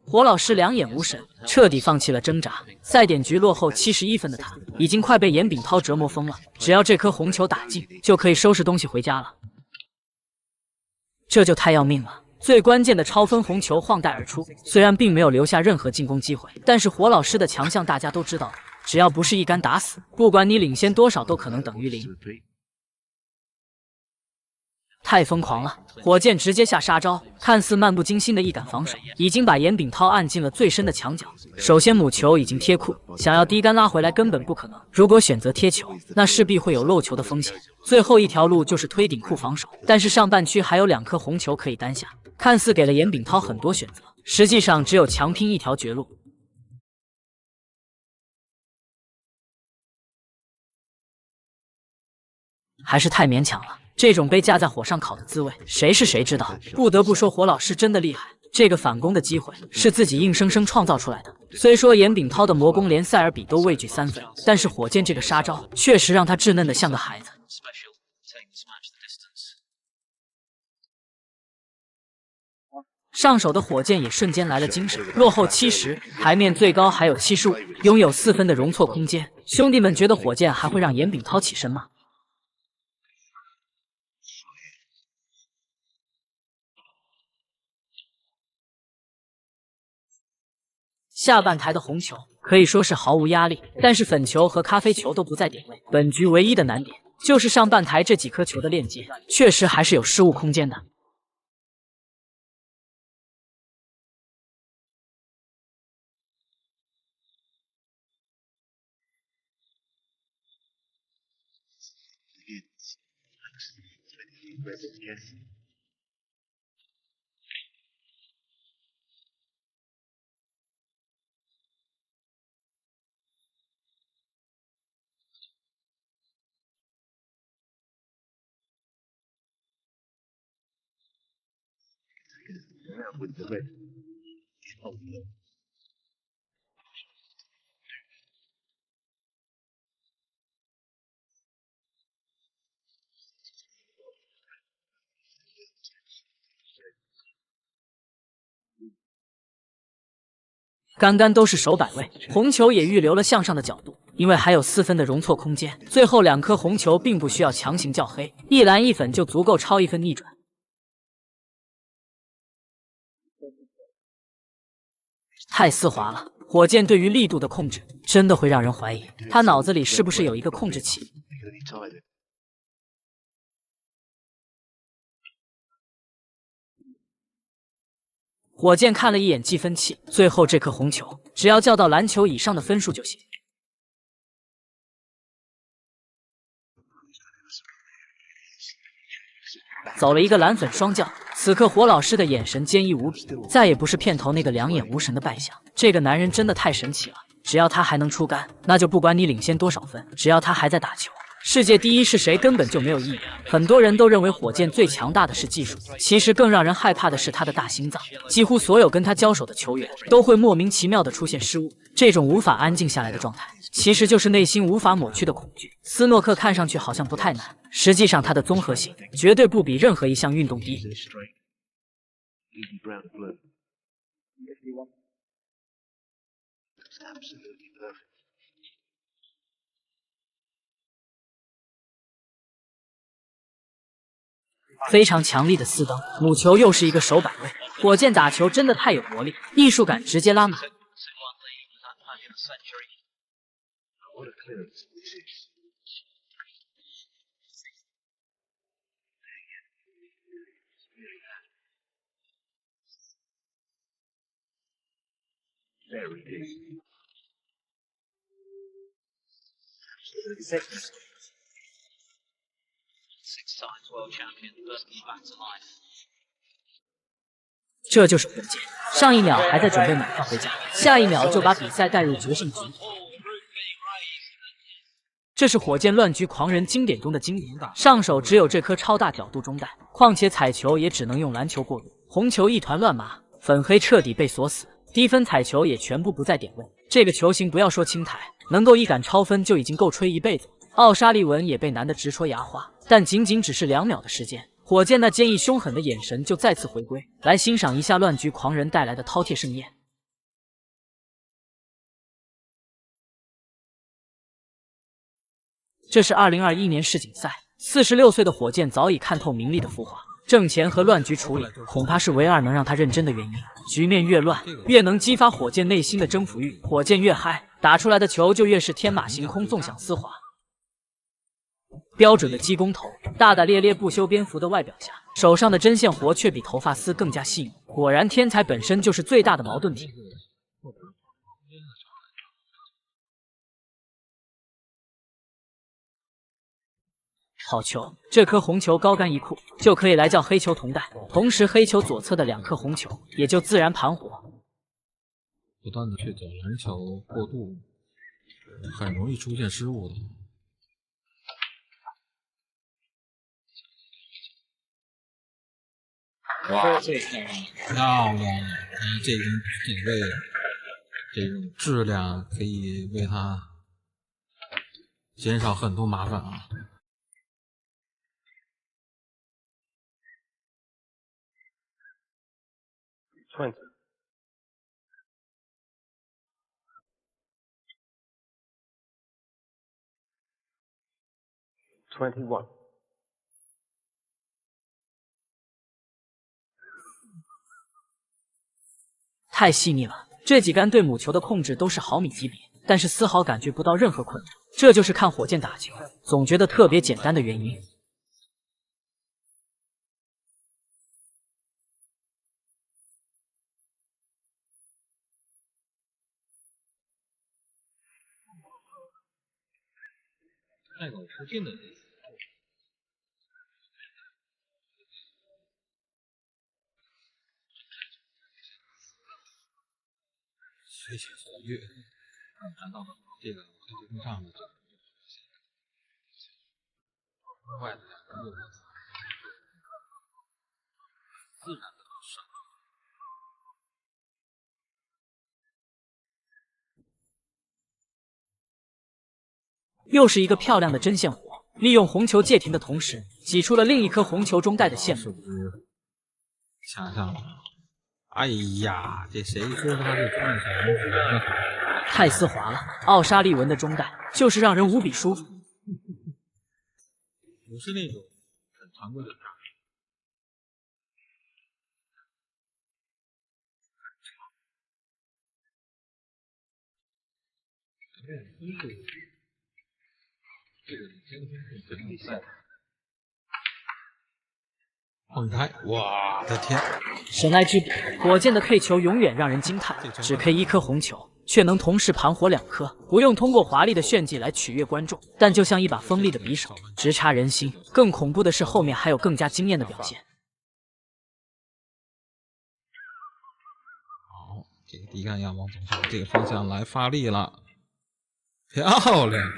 火老师两眼无神，彻底放弃了挣扎。赛点局落后71分的他，已经快被严炳涛折磨疯了。只要这颗红球打进，就可以收拾东西回家了。这就太要命了！最关键的超分红球晃带而出，虽然并没有留下任何进攻机会，但是火老师的强项大家都知道的，只要不是一杆打死，不管你领先多少，都可能等于0。太疯狂了！火箭直接下杀招，看似漫不经心的一杆防守，已经把严炳涛按进了最深的墙角。首先母球已经贴库，想要低杆拉回来根本不可能。如果选择贴球，那势必会有漏球的风险。最后一条路就是推顶库防守，但是上半区还有2颗红球可以单下，看似给了严炳涛很多选择，实际上只有强拼一条绝路。还是太勉强了。这种被架在火上烤的滋味，谁是谁知道？不得不说，火老师真的厉害。这个反攻的机会是自己硬生生创造出来的。虽说严炳涛的魔攻连塞尔比都畏惧3分，但是火箭这个杀招确实让他稚嫩的像个孩子。上手的火箭也瞬间来了精神，落后70，台面最高还有75，拥有4分的容错空间。兄弟们觉得火箭还会让严炳涛起身吗？下半台的红球可以说是毫无压力，但是粉球和咖啡球都不在点位。本局唯一的难点就是上半台这几颗球的链接，确实还是有失误空间的。杆杆都是手摆位，红球也预留了向上的角度，因为还有4分的容错空间。最后2颗红球并不需要强行叫黑，一蓝一粉就足够超1分逆转。太丝滑了，火箭对于力度的控制真的会让人怀疑，他脑子里是不是有一个控制器？火箭看了一眼计分器，最后这颗红球只要叫到篮球以上的分数就行。走了一个蓝粉双叫，此刻火老师的眼神坚毅无比，再也不是片头那个两眼无神的败相。这个男人真的太神奇了，只要他还能出杆，那就不管你领先多少分，只要他还在打球。世界第一是谁根本就没有意义。很多人都认为火箭最强大的是技术，其实更让人害怕的是他的大心脏。几乎所有跟他交手的球员都会莫名其妙的出现失误，这种无法安静下来的状态，其实就是内心无法抹去的恐惧。斯诺克看上去好像不太难，实际上它的综合性绝对不比任何一项运动低。非常强力的4蹬，母球又是一个手摆位，火箭打球真的太有魔力，艺术感直接拉满。这就是火箭，上一秒还在准备买票回家，下一秒就把比赛带入决胜局。这是火箭乱局狂人经典中的经典，上手只有这颗超大角度中带，况且彩球也只能用篮球过渡，红球一团乱麻，粉黑彻底被锁死，低分彩球也全部不在点位。这个球型不要说轻台，能够一杆超分就已经够吹一辈子。奥沙利文也被难得直戳牙花，但仅仅只是2秒的时间，火箭那坚毅凶狠的眼神就再次回归。来欣赏一下乱局狂人带来的饕餮盛宴。这是2021年世锦赛，46岁的火箭早已看透名利的浮华，挣钱和乱局处理恐怕是唯二能让他认真的原因。局面越乱，越能激发火箭内心的征服欲，火箭越嗨，打出来的球就越是天马行空，纵享丝滑。标准的鸡公头，大大咧咧不修边幅的外表下，手上的针线活却比头发丝更加细腻。果然，天才本身就是最大的矛盾体。好球！这颗红球高杆一库，就可以来叫黑球同带。同时，黑球左侧的2颗红球也就自然盘活。不断的去走篮球过渡，很容易出现失误的。哇，这漂亮！这种点位，这种质量可以为他减少很多麻烦啊。20. 21. 太细腻了，这几杆对母球的控制都是毫米级别，但是丝毫感觉不到任何困难。这就是看火箭打球，总觉得特别简单的原因。太搞出镜的。随心所欲，难道这个黑球上面外的2个自然的上。又是一个漂亮的针线活，利用红球界停的同时，挤出了另一颗红球中带的线路。想象了，哎呀，这谁说他是中带小红球？太丝滑了，奥沙利文的中带就是让人无比舒服，不是那种很常规的炸。放开！我的天！神来之笔，火箭的 K 球永远让人惊叹，只 K 1颗红球，却能同时盘活2颗，不用通过华丽的炫技来取悦观众，但就像一把锋利的匕首，直插人心。更恐怖的是，后面还有更加惊艳的表现。好，这个敌杆要往这个方向来发力了，漂亮！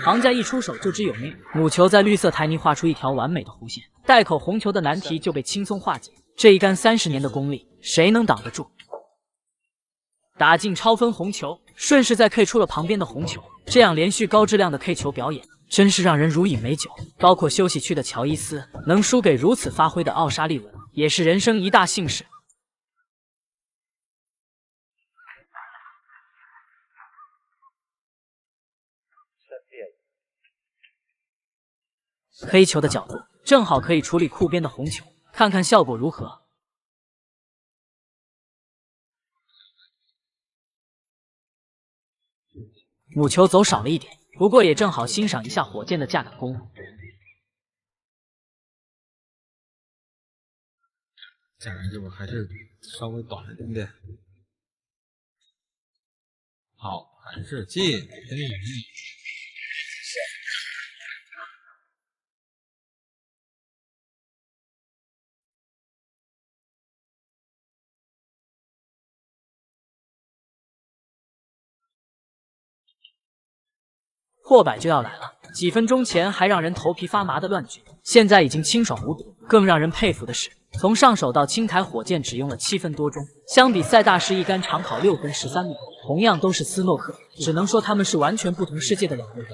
行家一出手就知有命，母球在绿色台泥画出一条完美的弧线，带口红球的难题就被轻松化解。这一杆30年的功力，谁能挡得住？打进超分红球，顺势再 K 出了旁边的红球，这样连续高质量的 K 球表演，真是让人如饮美酒。包括休息区的乔伊斯，能输给如此发挥的奥沙利文，也是人生一大幸事。黑球的角度正好可以处理库边的红球，看看效果如何。母球走少了一点，不过也正好欣赏一下火箭的架杆功夫。架杆这会还是稍微短了点点。好，还是进。破百就要来了，几分钟前还让人头皮发麻的乱局，现在已经清爽无比。更让人佩服的是，从上手到清台，火箭只用了7分多钟，相比赛大师一杆长跑6分13秒，同样都是斯诺克，只能说他们是完全不同世界的两个人。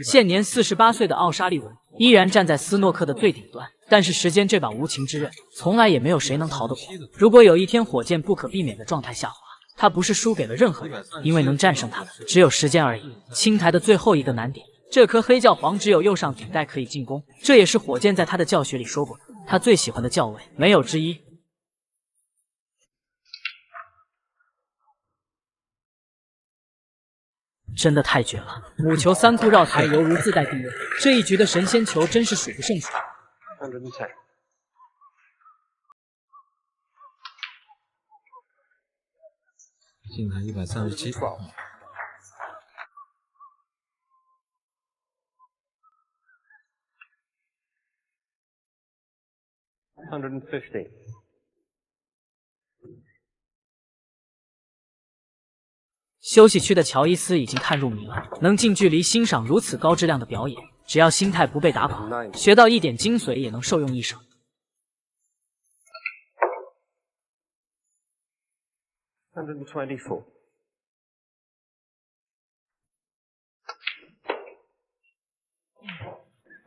现年48岁的奥沙利文依然站在斯诺克的最顶端，但是时间这把无情之刃，从来也没有谁能逃得过。如果有一天火箭不可避免的状态下滑，他不是输给了任何人，因为能战胜他的只有时间而已。青台的最后一个难点，这颗黑教皇只有右上顶带可以进攻，这也是火箭在他的教学里说过的，他最喜欢的教位，没有之一。真的太绝了！母球3库绕台，犹如自带地位。这一局的神仙球真是数不胜数。110.进台137。150. 休息区的乔伊斯已经看入迷了，能近距离欣赏如此高质量的表演，只要心态不被打跑，学到一点精髓也能受用一生。124.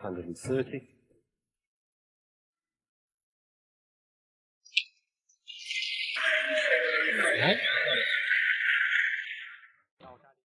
130.